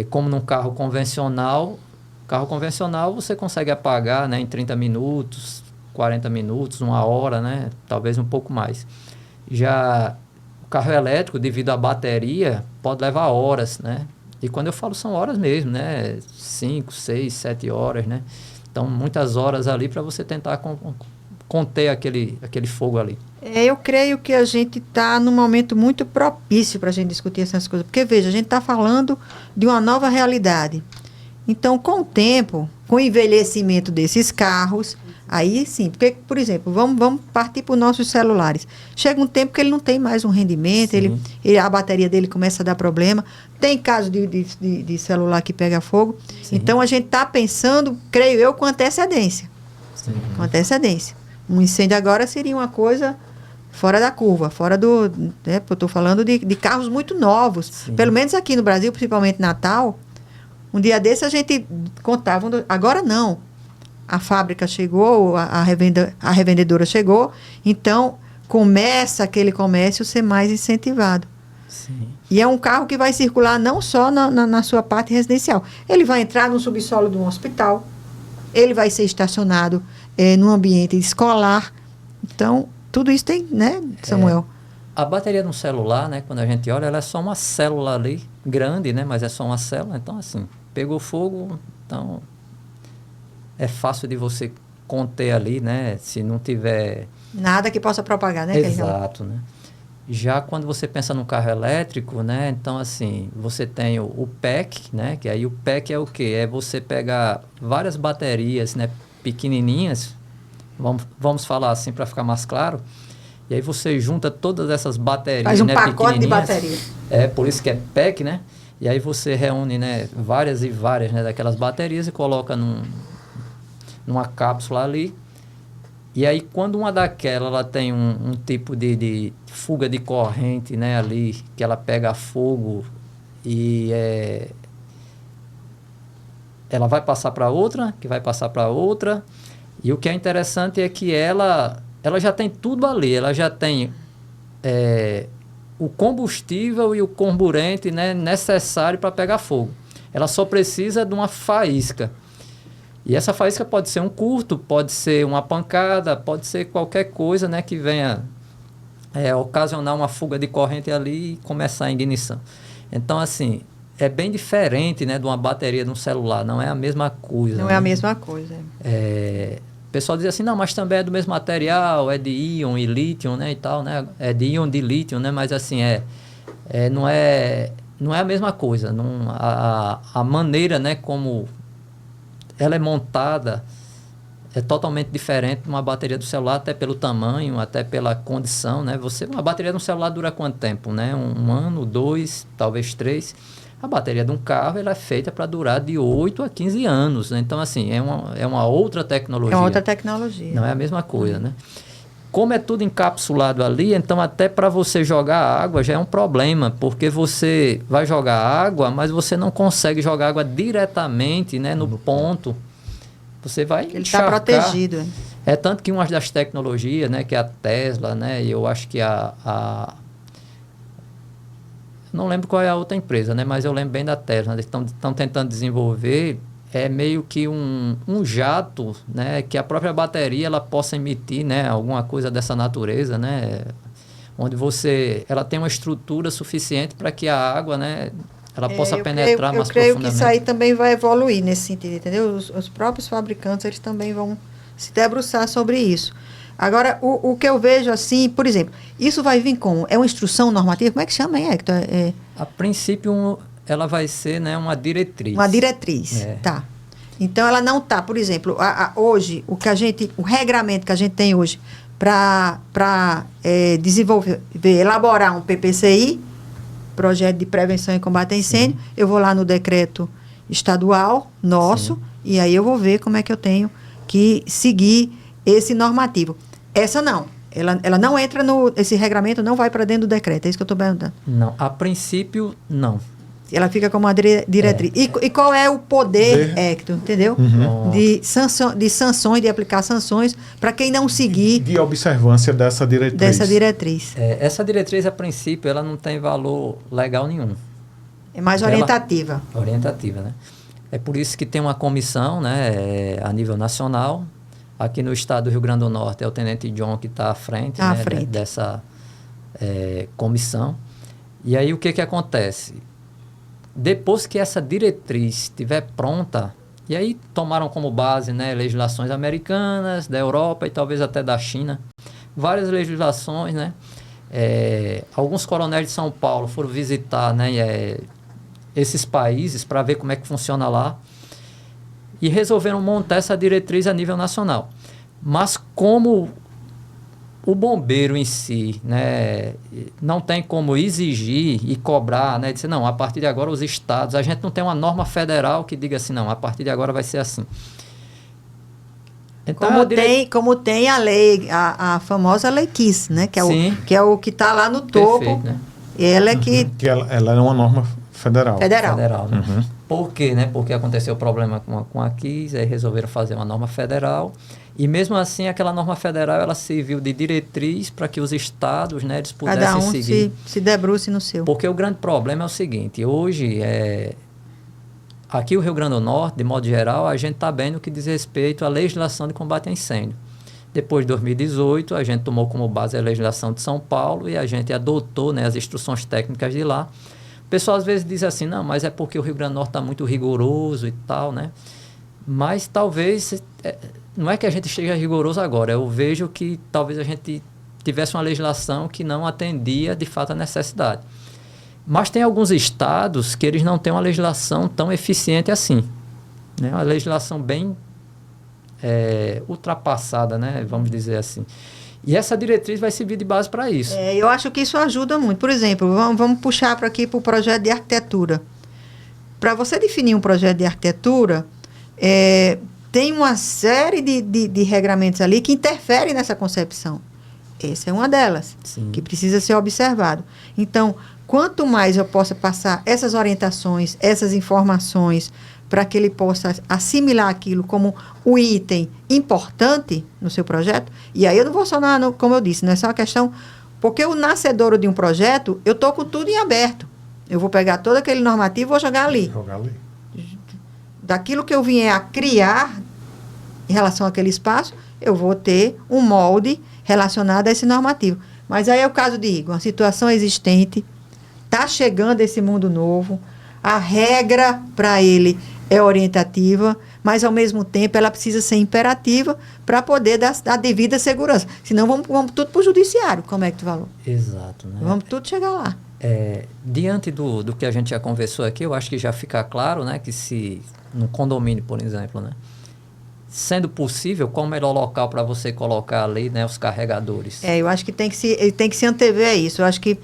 como num carro convencional. Carro convencional você consegue apagar, né, em 30 minutos, 40 minutos, 1 hora, né? Talvez um pouco mais. Já o carro elétrico, devido à bateria, pode levar horas, né? E quando eu falo são horas mesmo, né? 5, 6, 7 horas, né? Então, muitas horas ali para você tentar conter aquele fogo ali. Eu creio que a gente está num momento muito propício para a gente discutir essas coisas. Porque, veja, a gente está falando de uma nova realidade. Então, com o tempo, com o envelhecimento desses carros, aí sim, porque, por exemplo, vamos partir para os nossos celulares. Chega um tempo que ele não tem mais um rendimento, a bateria dele começa a dar problema. Tem caso de celular que pega fogo. Sim. Então, a gente está pensando, creio eu, com antecedência. Sim. Com antecedência. Um incêndio agora seria uma coisa fora da curva, fora do... Né, eu estou falando de carros muito novos. Sim. Pelo menos aqui no Brasil, principalmente Natal, um dia desse a gente contava... Agora não. A fábrica chegou, a revendedora chegou, então começa aquele comércio a ser mais incentivado. Sim. E é um carro que vai circular não só na sua parte residencial. Ele vai entrar no subsolo de um hospital, ele vai ser estacionado num ambiente escolar. Então, tudo isso tem, né, Samuel? A bateria no celular, né, quando a gente olha, ela é só uma célula ali, grande, né, mas é só uma célula. Então, assim, pegou fogo, então é fácil de você conter ali, né, se não tiver... Nada que possa propagar, né? Exato, né? Já quando você pensa no carro elétrico, né, então, assim, você tem o pack, né, que aí o pack é o quê? É você pegar várias baterias, né, pequenininhas, vamos falar assim para ficar mais claro, e aí você junta todas essas baterias, faz um né, pacote de bateria. Por isso que é pack, né? E aí você reúne, né, várias e várias, né, daquelas baterias e coloca numa cápsula ali. E aí, quando uma daquela ela tem um tipo de fuga de corrente, né, ali, que ela pega fogo e ela vai passar para outra, que vai passar para outra. E o que é interessante é que ela já tem tudo ali. Ela já tem o combustível e o carburante, né, necessário para pegar fogo. Ela só precisa de uma faísca. E essa faísca pode ser um curto, pode ser uma pancada, pode ser qualquer coisa, né, que venha ocasionar uma fuga de corrente ali e começar a ignição. Então, assim, é bem diferente, né, de uma bateria de um celular, não é a mesma coisa. Não, né? é a mesma coisa. O pessoal diz assim, não, mas também é do mesmo material, é de íon e lítio, né, e tal, né, é de íon de lítio, né, mas assim, não é a mesma coisa. A maneira, né, como ela é montada é totalmente diferente de uma bateria do celular, até pelo tamanho, até pela condição, né? Uma bateria de um celular dura quanto tempo, né? 1 ano, 2, talvez 3. A bateria de um carro ela é feita para durar de 8 a 15 anos, né? Então, assim, é uma outra tecnologia. É uma outra tecnologia. Não é a mesma coisa, né? Como é tudo encapsulado ali, então até para você jogar água já é um problema, porque você vai jogar água, mas você não consegue jogar água diretamente, né, no ponto. Você vai Ele está protegido. É tanto que uma das tecnologias, né, que é a Tesla, né, e eu acho que não lembro qual é a outra empresa, né, mas eu lembro bem da Tesla, eles estão tentando desenvolver meio que um jato, né, que a própria bateria ela possa emitir, né, alguma coisa dessa natureza, né, onde ela tem uma estrutura suficiente para que a água, né, ela possa penetrar mais profundamente. Eu creio que isso aí também vai evoluir nesse sentido, entendeu? Os próprios fabricantes, eles também vão se debruçar sobre isso. Agora, o que eu vejo assim, por exemplo, isso vai vir como? É uma instrução normativa? Como é que chama, hein, Hector? A princípio, ela vai ser, né, uma diretriz. Uma diretriz, tá. Então, ela não está, por exemplo, hoje, o regramento que a gente tem hoje para desenvolver, elaborar um PPCI, Projeto de Prevenção e Combate a Incêndio, eu vou lá no decreto estadual nosso, e aí eu vou ver como é que eu tenho que seguir esse normativo. Essa não. Ela não entra esse regramento não vai para dentro do decreto, é isso que eu estou perguntando. Não, a princípio, não. Ela fica como uma diretriz. E qual é o poder, Hector, entendeu? De sanções, de aplicar sanções para quem não seguir... De observância dessa diretriz. Essa diretriz, a princípio, ela não tem valor legal nenhum. É mais orientativa. Orientativa, né? É por isso que tem uma comissão, né, a nível nacional. Aqui no estado do Rio Grande do Norte é o Tenente John que está à frente, dessa comissão. E aí o que acontece? Depois que essa diretriz estiver pronta, e aí tomaram como base, né, legislações americanas, da Europa e talvez até da China, várias legislações, né? Alguns coronéis de São Paulo foram visitar, né, esses países para ver como é que funciona lá e resolveram montar essa diretriz a nível nacional. Mas como o bombeiro em si, né, não tem como exigir e cobrar, né, dizer, não, a partir de agora os estados, a gente não tem uma norma federal que diga assim, não, a partir de agora vai ser assim. Então, como tem a lei, a famosa Lei Kiss, né, que é o que está lá no topo. Perfeito, né? Ela ela é uma norma federal. Federal, né? Por quê, né? Porque aconteceu o problema com a Kiss, aí resolveram fazer uma norma federal. E mesmo assim, aquela norma federal, ela serviu de diretriz para que os estados, né, eles pudessem cada um seguir. se debruce no seu. Porque o grande problema é o seguinte, hoje, aqui o Rio Grande do Norte, de modo geral, a gente está bem no que diz respeito à legislação de combate a incêndio. Depois de 2018, a gente tomou como base a legislação de São Paulo e a gente adotou, né, as instruções técnicas de lá. O pessoal às vezes diz assim, não, mas é porque o Rio Grande do Norte está muito rigoroso e tal, né? Mas talvez, não é que a gente esteja rigoroso agora, eu vejo que talvez a gente tivesse uma legislação que não atendia de fato a necessidade. Mas tem alguns estados que eles não têm uma legislação tão eficiente assim, né? Uma legislação bem ultrapassada, né? Vamos dizer assim. E essa diretriz vai servir de base para isso. Eu acho que isso ajuda muito. Por exemplo, vamos puxar para aqui para o projeto de arquitetura. Para você definir um projeto de arquitetura, tem uma série de regramentos ali que interferem nessa concepção. Essa é uma delas, que precisa ser observado. Então, quanto mais eu possa passar essas orientações, essas informações, para que ele possa assimilar aquilo como o item importante no seu projeto. E aí eu não vou só, como eu disse, não é só uma questão... Porque o nascedouro de um projeto, eu estou com tudo em aberto. Eu vou pegar todo aquele normativo e vou jogar ali. Daquilo que eu vier a criar em relação àquele espaço, eu vou ter um molde relacionado a esse normativo. Mas aí é o caso de Igor, uma situação existente, está chegando esse mundo novo, a regra para ele é orientativa, mas ao mesmo tempo ela precisa ser imperativa para poder dar a devida segurança. Senão vamos tudo para o judiciário, como é que tu falou? Exato. Né? Vamos tudo chegar lá. Diante do que a gente já conversou aqui, eu acho que já fica claro, né, que se no condomínio, por exemplo, né, sendo possível, qual o melhor local para você colocar ali, né, os carregadores? Eu acho que ele tem que se antever a isso. Eu acho que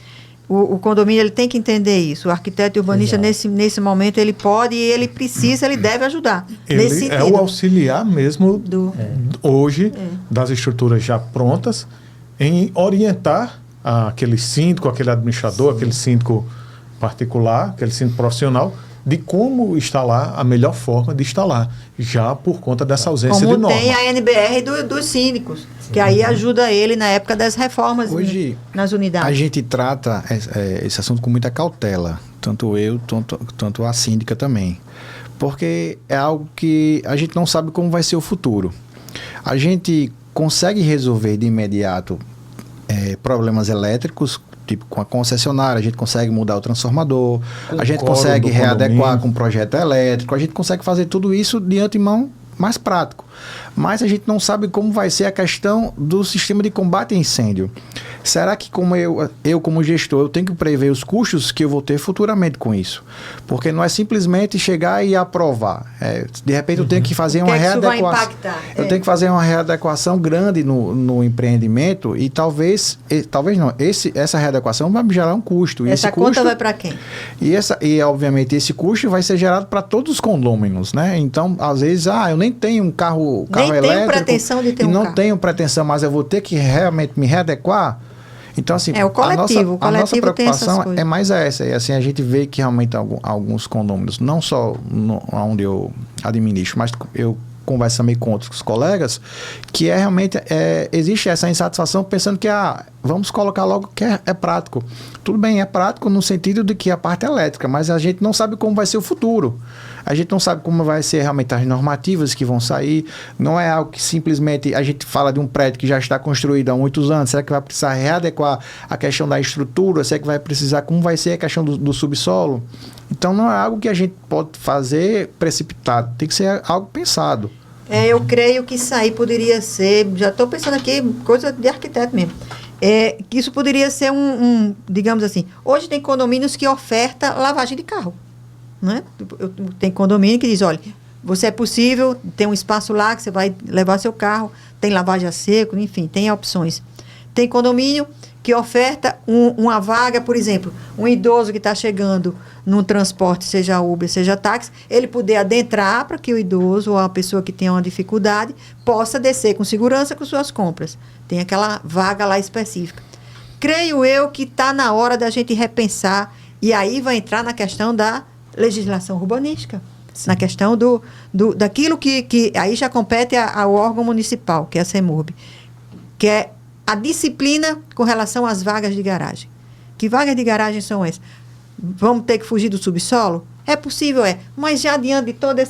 o condomínio ele tem que entender isso. O arquiteto e urbanista, nesse momento, ele pode e ele precisa, ele deve ajudar. Ele é o auxiliar mesmo hoje das estruturas já prontas em orientar aquele síndico, aquele administrador, aquele síndico particular, aquele síndico profissional, de como instalar a melhor forma de instalar, já por conta dessa ausência de norma. Como tem a NBR dos síndicos, que aí ajuda ele na época das reformas hoje, nas unidades. A gente trata esse assunto com muita cautela, tanto eu, tanto a síndica também, porque é algo que a gente não sabe como vai ser o futuro. A gente consegue resolver de imediato problemas elétricos, tipo com a concessionária, a gente consegue mudar o transformador, Com a gente coro consegue do readequar condomínio. com o projeto elétrico, a gente consegue fazer tudo isso de antemão mais prático. Mas a gente não sabe como vai ser a questão do sistema de combate a incêndio. Será que como eu como gestor, eu tenho que prever os custos que eu vou ter futuramente com isso? Porque não é simplesmente chegar e aprovar. De repente eu tenho que fazer uma que isso vai readequação. impactar? Eu tenho que fazer uma readequação grande no empreendimento e talvez não, essa readequação vai me gerar um custo. E Essa esse conta custo, vai para quem? e obviamente esse custo vai ser gerado para todos os condôminos, né? Então, às vezes, eu nem tenho um carro Nem elétrico. tenho pretensão de ter e um não carro. tenho pretensão, mas eu vou ter que realmente me readequar. Então, assim, O coletivo. a nossa Tem essas preocupação coisas. é mais essa. E assim, a gente vê que realmente alguns condôminos, não só onde eu administro, mas eu converso também com outros colegas, que realmente existe essa insatisfação pensando que vamos colocar logo que é prático. Tudo bem, é prático no sentido de que a parte elétrica, mas a gente não sabe como vai ser o futuro. A gente não sabe como vai ser realmente as normativas que vão sair. Não é algo que simplesmente a gente fala de um prédio que já está construído há muitos anos. Será que vai precisar readequar a questão da estrutura? Será que vai precisar, como vai ser a questão do subsolo? Então não é algo que a gente pode fazer precipitado. Tem que ser algo pensado. Eu creio que isso aí poderia ser, já estou pensando aqui, coisa de arquiteto mesmo. Que isso poderia ser digamos assim, hoje tem condomínios que oferta lavagem de carro. Né? Tem condomínio que diz, olha, você é possível, tem um espaço lá que você vai levar seu carro, tem lavagem a seco, enfim, tem opções. Tem condomínio que oferta uma vaga, por exemplo, um idoso que está chegando num transporte, seja Uber, seja táxi, ele poder adentrar para que o idoso ou a pessoa que tenha uma dificuldade possa descer com segurança com suas compras. Tem aquela vaga lá específica. Creio eu que está na hora da gente repensar, e aí vai entrar na questão da legislação urbanística, sim, na questão daquilo que aí já compete ao órgão municipal, que é a CEMURB, que é a disciplina com relação às vagas de garagem. Que vagas de garagem são essas? Vamos ter que fugir do subsolo? É possível, mas já diante de toda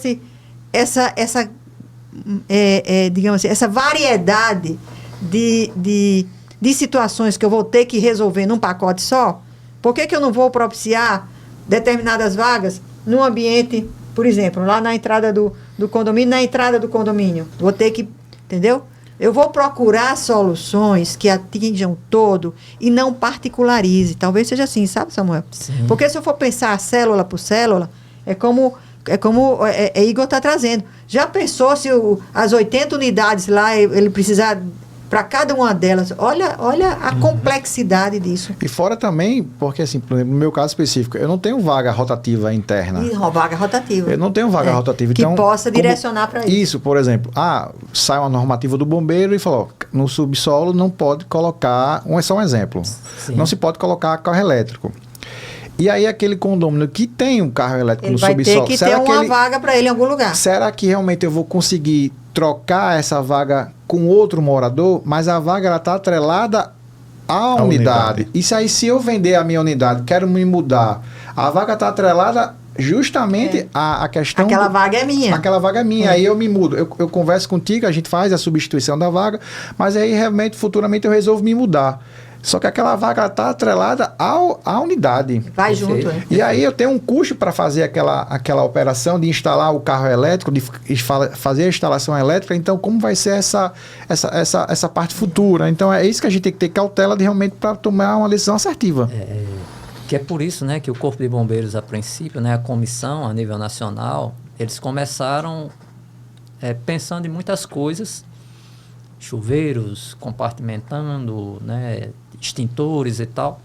digamos assim, essa variedade de situações que eu vou ter que resolver num pacote só, por que eu não vou propiciar determinadas vagas num ambiente, por exemplo, lá na entrada do condomínio, na entrada do condomínio? Vou ter que, entendeu? Eu vou procurar soluções que atinjam todo e não particularize. Talvez seja assim, sabe, Samuel? Sim. Porque se eu for pensar célula por célula, é como Igor está trazendo. Já pensou se as 80 unidades lá, ele precisar para cada uma delas? Olha a complexidade disso. E fora também, porque assim, por exemplo, no meu caso específico, eu não tenho vaga rotativa interna. E vaga rotativa. Eu não tenho vaga rotativa. Que então, possa direcionar para isso. Isso, por exemplo, sai uma normativa do bombeiro e falou, no subsolo não pode colocar, é só um exemplo, sim, não se pode colocar carro elétrico. E aí aquele condomínio que tem um carro elétrico no subsolo... Ele vai ter que ter uma vaga para ele em algum lugar. Será que realmente eu vou conseguir trocar essa vaga com outro morador, mas a vaga ela está atrelada à unidade. Isso aí, se eu vender a minha unidade, quero me mudar, a vaga está atrelada justamente à questão... Aquela vaga é minha. Aquela vaga é minha, aí eu me mudo. Eu converso contigo, a gente faz a substituição da vaga, mas aí realmente, futuramente, eu resolvo me mudar. Só que aquela vaga está atrelada à unidade. Vai junto, hein? E aí eu tenho um custo para fazer aquela operação de instalar o carro elétrico, de fazer a instalação elétrica. Então, como vai ser essa parte futura? Então, é isso que a gente tem que ter cautela de realmente para tomar uma decisão assertiva. Que é por isso, né, que o Corpo de Bombeiros, a princípio, né, a comissão a nível nacional, eles começaram pensando em muitas coisas, chuveiros, compartimentando, né, extintores e tal.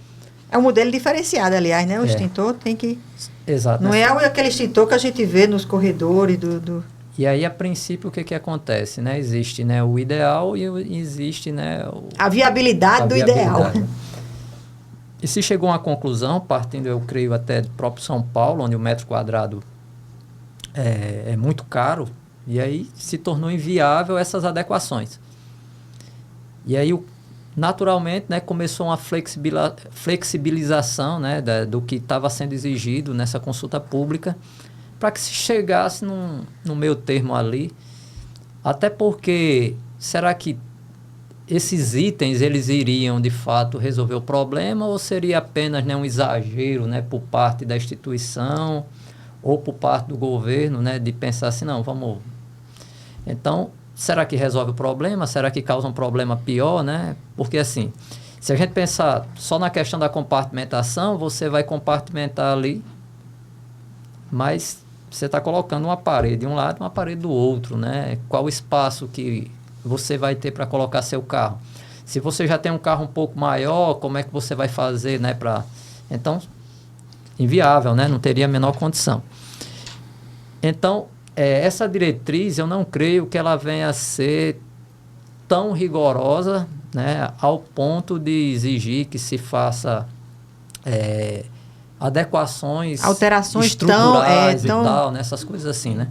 É um modelo diferenciado, aliás, né? O extintor tem que... Exato. Não é aquele extintor que a gente vê nos corredores do... E aí, a princípio, o que acontece, né? Existe, né, o ideal e existe, né... A viabilidade do ideal. E se chegou a uma conclusão, partindo, eu creio, até do próprio São Paulo, onde o metro quadrado é muito caro, e aí se tornou inviável essas adequações. E aí, naturalmente, né, começou uma flexibilização, né, do que estava sendo exigido nessa consulta pública, para que se chegasse no meio termo ali. Até porque, será que esses itens, eles iriam, de fato, resolver o problema ou seria apenas, né, um exagero, né, por parte da instituição ou por parte do governo, né, de pensar assim, não, vamos... Então, será que resolve o problema? Será que causa um problema pior, né? Porque, assim, se a gente pensar só na questão da compartimentação, você vai compartimentar ali, mas você está colocando uma parede de um lado e uma parede do outro, né? Qual o espaço que você vai ter para colocar seu carro? Se você já tem um carro um pouco maior, como é que você vai fazer, né? Então, inviável, né? Não teria a menor condição. Então, essa diretriz, eu não creio que ela venha a ser tão rigorosa, né? Ao ponto de exigir que se faça adequações, alterações estruturais e tal, né? Essas coisas assim, né?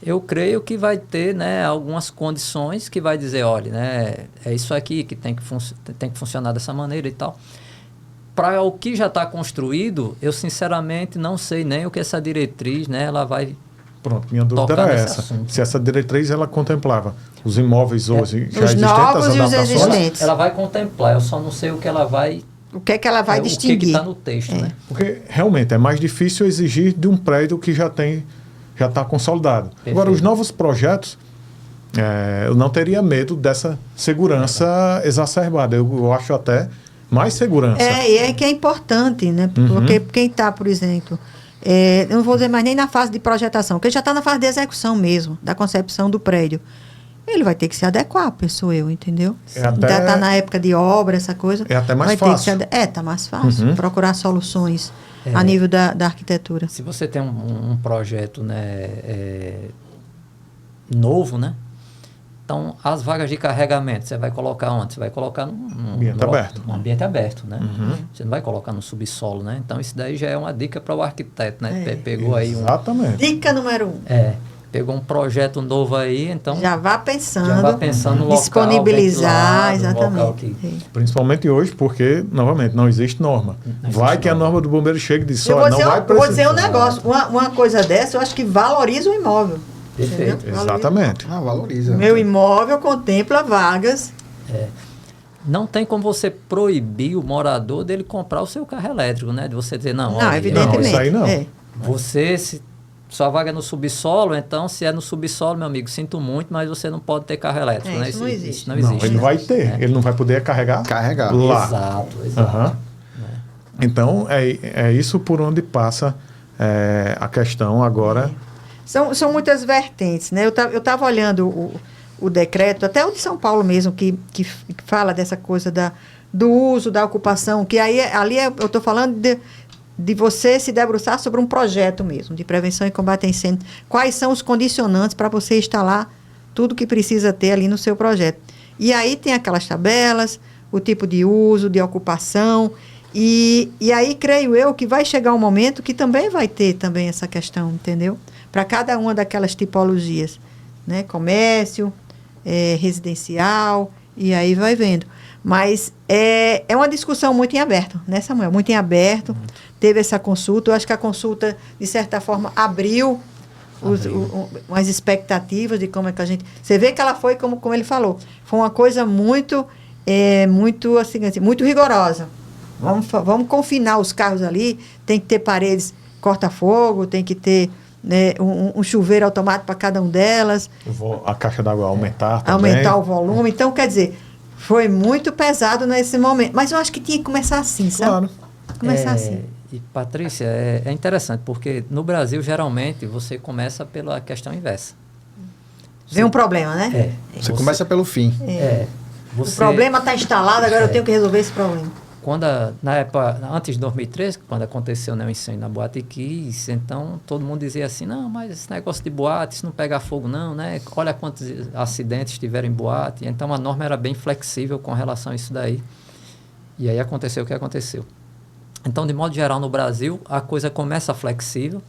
Eu creio que vai ter, né, algumas condições que vai dizer, olha, né, é isso aqui que tem que funcionar dessa maneira e tal. Para o que já está construído, eu sinceramente não sei nem o que essa diretriz, né, ela vai... Pronto, minha dúvida era essa. Assunto. Se essa diretriz ela contemplava os imóveis hoje já os existentes, novos as e os adaptações. existentes. Ela vai contemplar, eu só não sei o que ela vai... O que é que ela vai distinguir? O que está no texto, né? Porque realmente é mais difícil exigir de um prédio que já está consolidado. Perfeito. Agora, os novos projetos, eu não teria medo dessa segurança exacerbada. Eu acho até mais segurança. E é que é importante, né? Porque quem está, por exemplo, eu não vou dizer mais nem na fase de projetação, porque já está na fase de execução mesmo, da concepção do prédio. Ele vai ter que se adequar, penso eu, entendeu? Já está na época de obra, essa coisa. É até mais vai fácil. Está mais fácil. Procurar soluções a nível da arquitetura. Se você tem um projeto, né, novo, né? Então, as vagas de carregamento, você vai colocar onde? Você vai colocar num ambiente aberto, né? Você não vai colocar no subsolo, né? Então, isso daí já é uma dica para o arquiteto, né? Pegou aí Exatamente. Dica número 1. Pegou um projeto novo aí, então... Já vá pensando no local, disponibilizar, ventilado, exatamente. Principalmente hoje, porque, novamente, não existe norma. Vai que a norma do bombeiro chega e diz, não vai precisar. Eu vou dizer um negócio, uma coisa dessa, eu acho que valoriza o imóvel. Perfeito. Exatamente. Valoriza. Meu imóvel contempla vagas. Não tem como você proibir o morador dele comprar o seu carro elétrico, né? De você dizer, não, Não, evidentemente. Não, isso aí não. Sua vaga é no subsolo, então se é no subsolo, meu amigo, sinto muito, mas você não pode ter carro elétrico, né? Isso não existe. Isso não existe. Ele vai ter, ele não vai poder carregar lá. Exato. Então, é isso por onde passa a questão agora. São muitas vertentes, né? Eu estava olhando o decreto, até o de São Paulo mesmo, que fala dessa coisa do uso, da ocupação, que ali eu estou falando de você se debruçar sobre um projeto mesmo, de prevenção e combate a incêndio. Quais são os condicionantes para você instalar tudo que precisa ter ali no seu projeto. E aí tem aquelas tabelas, o tipo de uso, de ocupação, e aí creio eu que vai chegar um momento que também vai ter também essa questão, entendeu? Para cada uma daquelas tipologias, né? Comércio, residencial, e aí vai vendo. Mas é uma discussão muito em aberto, né, Samuel? Muito em aberto. Teve essa consulta. Eu acho que a consulta, de certa forma, abriu as expectativas de como é que a gente... Você vê que ela foi, como ele falou, foi uma coisa muito assim, muito rigorosa. Vamos confinar os carros ali, tem que ter paredes corta-fogo, tem que ter, né, um chuveiro automático para cada um delas. A caixa d'água aumentar também. Aumentar o volume. Então, quer dizer, foi muito pesado nesse momento. Mas eu acho que tinha que começar assim, sabe? Claro. Começar assim. E, Patrícia, é interessante, porque no Brasil, geralmente, você começa pela questão inversa. Vem um problema, né? Você começa pelo fim. O problema está instalado, agora eu tenho que resolver esse problema. Na época, antes de 2013, quando aconteceu, né, o incêndio na Boate Kiss, então todo mundo dizia assim, não, mas esse negócio de boate, isso não pega fogo não, né? Olha quantos acidentes tiveram em boate. Então a norma era bem flexível com relação a isso daí. E aí aconteceu o que aconteceu. Então, de modo geral, no Brasil, a coisa começa flexível.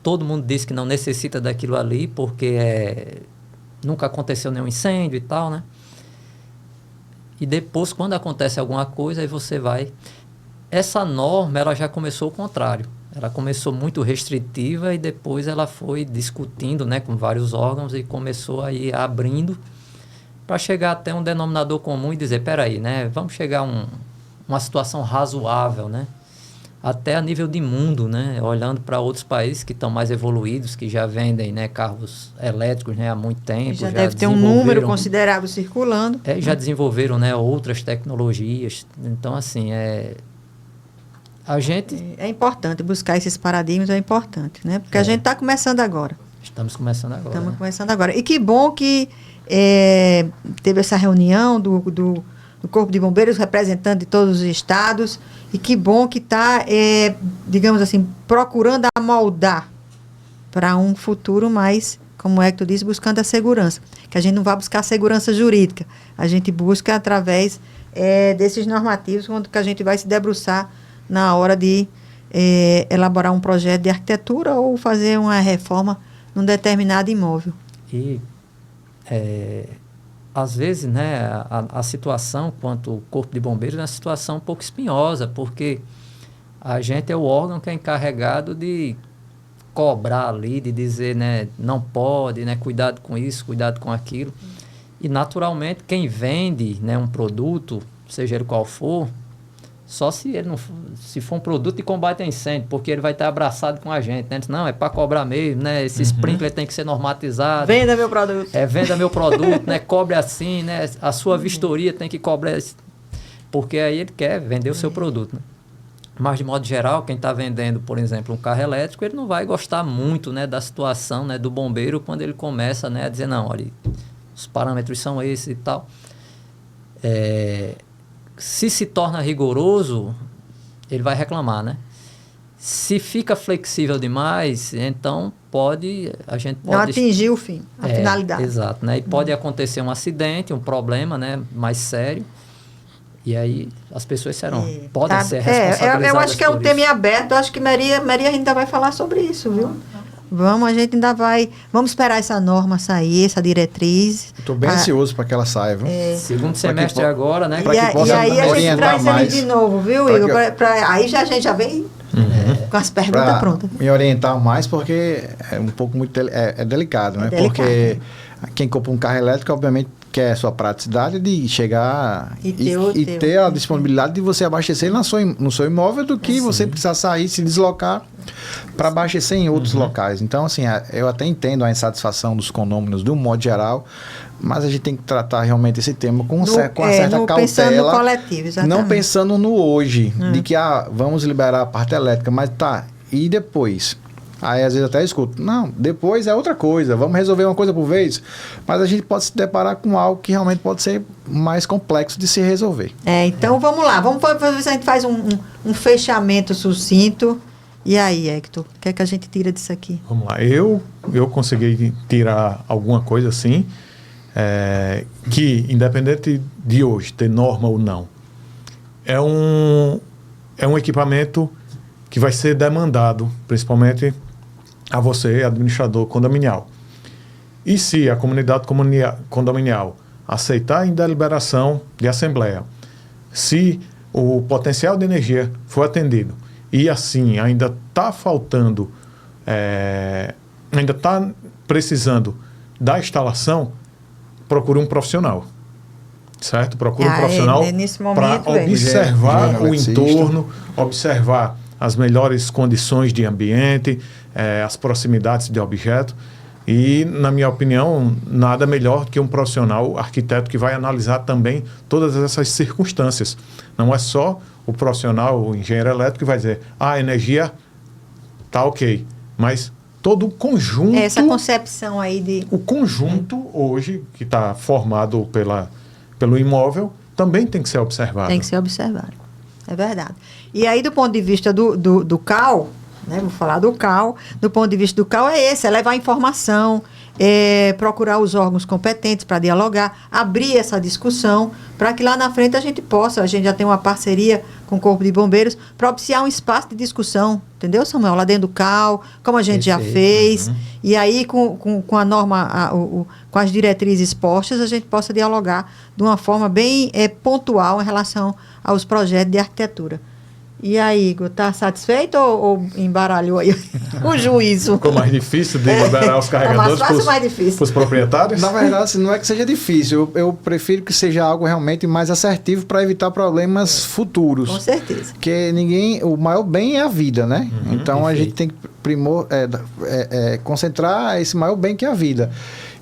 Todo mundo diz que não necessita daquilo ali, porque nunca aconteceu nenhum incêndio e tal, né? E depois, quando acontece alguma coisa, aí você vai... Essa norma, ela já começou o contrário. Ela começou muito restritiva e depois ela foi discutindo, né, com vários órgãos e começou aí abrindo para chegar até um denominador comum e dizer, peraí, né, vamos chegar a uma situação razoável, né? Até a nível de mundo, né? Olhando para outros países que estão mais evoluídos, que já vendem, né, carros elétricos, né, há muito tempo. Já deve ter um número desenvolveram- considerável circulando. já desenvolveram, né, outras tecnologias. Então, assim, a gente... É importante buscar esses paradigmas, é importante, né? Porque a gente está começando agora. Estamos começando agora. Estamos né? começando agora. E que bom que teve essa reunião do Corpo de Bombeiros, representante de todos os estados, e que bom que está, digamos assim, procurando amoldar para um futuro mais, como é que tu disse, buscando a segurança. Que a gente não vai buscar a segurança jurídica, a gente busca através desses normativos, quando que a gente vai se debruçar na hora de elaborar um projeto de arquitetura ou fazer uma reforma num determinado imóvel. E, às vezes, né, a situação quanto ao Corpo de Bombeiros é uma situação um pouco espinhosa, porque a gente é o órgão que é encarregado de cobrar ali, de dizer, né, não pode, né, cuidado com isso, cuidado com aquilo. E, naturalmente, quem vende, né, um produto, seja ele qual for, só se ele não se for um produto de combate a incêndio, porque ele vai estar abraçado com a gente, né? Não, é para cobrar mesmo, né? Esse sprinkler tem que ser normatizado. Venda meu produto. Venda meu produto, né? Cobre assim, né? A sua vistoria tem que cobrar, porque aí ele quer vender o seu produto, né? Mas, de modo geral, quem está vendendo, por exemplo, um carro elétrico, ele não vai gostar muito, né, da situação, né, do bombeiro quando ele começa, né, a dizer, não, olha, os parâmetros são esses e tal. Se torna rigoroso, ele vai reclamar, né? Se fica flexível demais, então a gente pode... Não atingir o fim, a finalidade. Exato, né? E pode acontecer um acidente, um problema, né, mais sério, e aí as pessoas podem ser responsabilizadas. Eu acho que é um por tema isso. aberto, eu acho que Maria ainda vai falar sobre isso, viu? A gente ainda vai... Vamos esperar essa norma sair, essa diretriz. Estou bem ansioso para que ela saia, viu? Segundo semestre agora, né? Pra que E possa aí a gente orientar traz ele mais. de novo, viu, Pra Igor? que- Aí a gente já vem com as perguntas Para prontas. me orientar mais, porque é um pouco muito delicado, né? delicado. Porque quem compra um carro elétrico, obviamente, quer a sua praticidade de chegar E ter ter a disponibilidade de você abastecer no seu imóvel do que você precisar sair, se deslocar para abastecer em outros locais. Então, assim, eu até entendo a insatisfação dos condôminos de um modo geral, mas a gente tem que tratar realmente esse tema com uma certa cautela. Pensando no coletivo, exatamente. Não pensando no hoje, de que vamos liberar a parte elétrica, mas tá, e depois? Aí às vezes até escuto, não, depois é outra coisa, vamos resolver uma coisa por vez. Mas a gente pode se deparar com algo que realmente pode ser mais complexo de se resolver. Então vamos lá, vamos ver se a gente faz um fechamento sucinto. E aí, Hector, o que é que a gente tira disso aqui? Vamos lá. Eu consegui tirar alguma coisa assim, que independente de hoje ter norma ou não, é um equipamento que vai ser demandado, principalmente a você, administrador condominial. E se a comunidade condominial aceitar em deliberação de assembleia, se o potencial de energia for atendido e assim ainda está faltando, ainda está precisando da instalação, procure um profissional. Certo? Procure um profissional para observar o entorno, observar as melhores condições de ambiente, as proximidades de objeto. E, na minha opinião, nada melhor que um profissional arquiteto que vai analisar também todas essas circunstâncias. Não é só o profissional, o engenheiro elétrico, que vai dizer, a energia está ok, mas todo o conjunto... Essa concepção aí de... O conjunto hoje, que está formado pelo imóvel, também tem que ser observado. Tem que ser observado, é verdade. E aí, do ponto de vista do CAL, né, vou falar do CAL, do ponto de vista do CAL é levar informação, procurar os órgãos competentes para dialogar, abrir essa discussão, para que lá na frente a gente já tem uma parceria com o Corpo de Bombeiros, propiciar um espaço de discussão, entendeu, Samuel? Lá dentro do CAL, como a gente já fez, e aí com a norma, com as diretrizes postas, a gente possa dialogar de uma forma bem pontual em relação aos projetos de arquitetura. E aí, Igor, tá satisfeito ou embaralhou aí o juízo? Ficou mais difícil de liberar os carregadores mais fácil, mais difícil. para os proprietários? Na verdade, assim, não é que seja difícil. Eu prefiro que seja algo realmente mais assertivo para evitar problemas futuros. Com certeza. Porque o maior bem é a vida, né? Então a gente tem que concentrar esse maior bem que é a vida.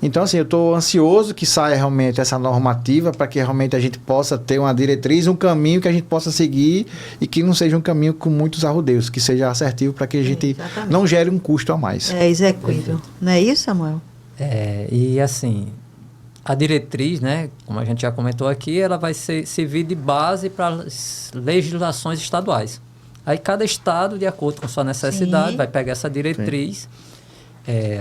Então, assim, eu estou ansioso que saia realmente essa normativa para que realmente a gente possa ter uma diretriz, um caminho que a gente possa seguir e que não seja um caminho com muitos arrodeios, que seja assertivo para que a gente não gere um custo a mais. É execuível. Não é isso, Samuel? E assim, a diretriz, né, como a gente já comentou aqui, ela vai servir de base para as legislações estaduais. Aí cada estado, de acordo com sua necessidade, vai pegar essa diretriz.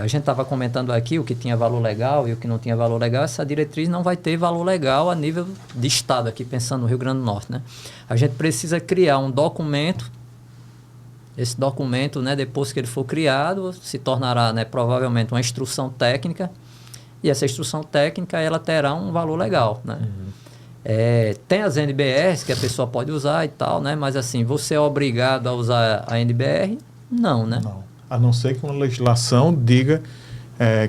A gente estava comentando aqui o que tinha valor legal e o que não tinha valor legal. Essa diretriz não vai ter valor legal a nível de estado, aqui pensando no Rio Grande do Norte, né? A gente precisa criar um documento. Esse documento, né, depois que ele for criado, se tornará, né, provavelmente uma instrução técnica. E essa instrução técnica ela terá um valor legal, né? Tem as NBRs que a pessoa pode usar e tal, né? Mas assim, você é obrigado a usar a NBR? Não, né? Não. A não ser que uma legislação diga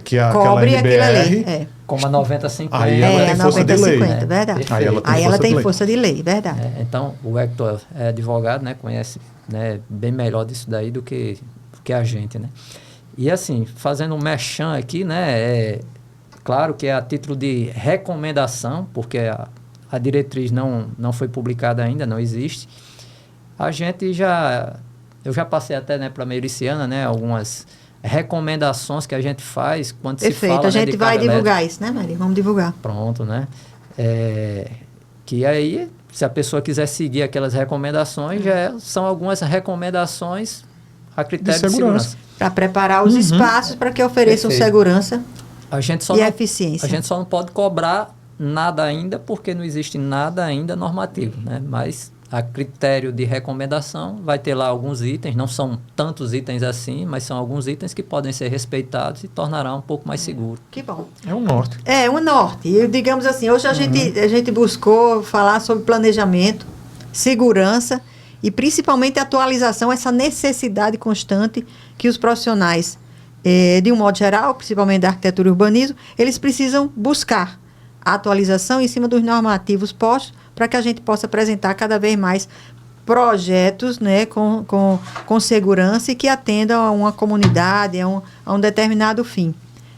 que cobre aquela NBR... ali. Como a 9050. Aí ela tem força de lei. 9050, verdade. Aí ela tem força de lei, verdade. Então, o Hector é advogado, né? Conhece, né, bem melhor disso daí do que a gente, né? E assim, fazendo um merchan aqui, né? Claro que é a título de recomendação, porque a diretriz não foi publicada ainda, não existe. Eu já passei até, né, para a Meiriciana, né, algumas recomendações que a gente faz quando se fala... Perfeito, a gente vai divulgar isso, né, Mari? Vamos divulgar. Pronto, né? Que aí, se a pessoa quiser seguir aquelas recomendações, são algumas recomendações a critério de segurança. Para preparar os espaços para que ofereçam segurança e eficiência. A gente só não pode cobrar nada ainda, porque não existe nada ainda normativo, né? Mas a critério de recomendação vai ter lá alguns itens, não são tantos itens assim, mas são alguns itens que podem ser respeitados e tornará um pouco mais seguro. Que bom. É um norte. É um norte. E digamos assim, hoje a gente buscou falar sobre planejamento, segurança e principalmente atualização, essa necessidade constante que os profissionais, de um modo geral, principalmente da arquitetura e urbanismo, eles precisam buscar a atualização em cima dos normativos postos para que a gente possa apresentar cada vez mais projetos, né, com segurança e que atendam a uma comunidade, a um determinado fim.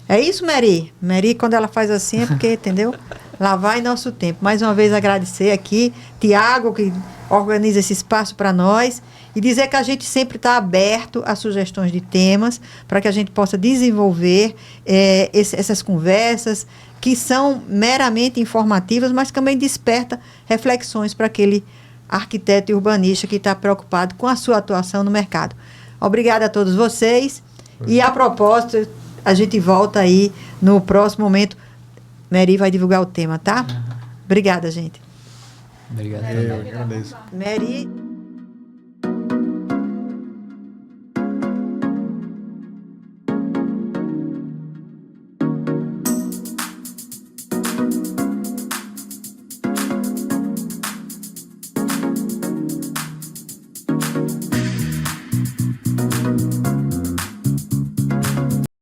É isso, Mary? Mary, quando ela faz assim é porque, entendeu? Lá vai nosso tempo. Mais uma vez agradecer aqui, Tiago, que organiza esse espaço para nós, e dizer que a gente sempre está aberto a sugestões de temas para que a gente possa desenvolver essas conversas que são meramente informativas, mas também desperta reflexões para aquele arquiteto e urbanista que está preocupado com a sua atuação no mercado. Obrigada a todos vocês. E a propósito, a gente volta aí no próximo momento. Mary vai divulgar o tema, tá? Obrigada, gente. Obrigado. Eu agradeço. Mary...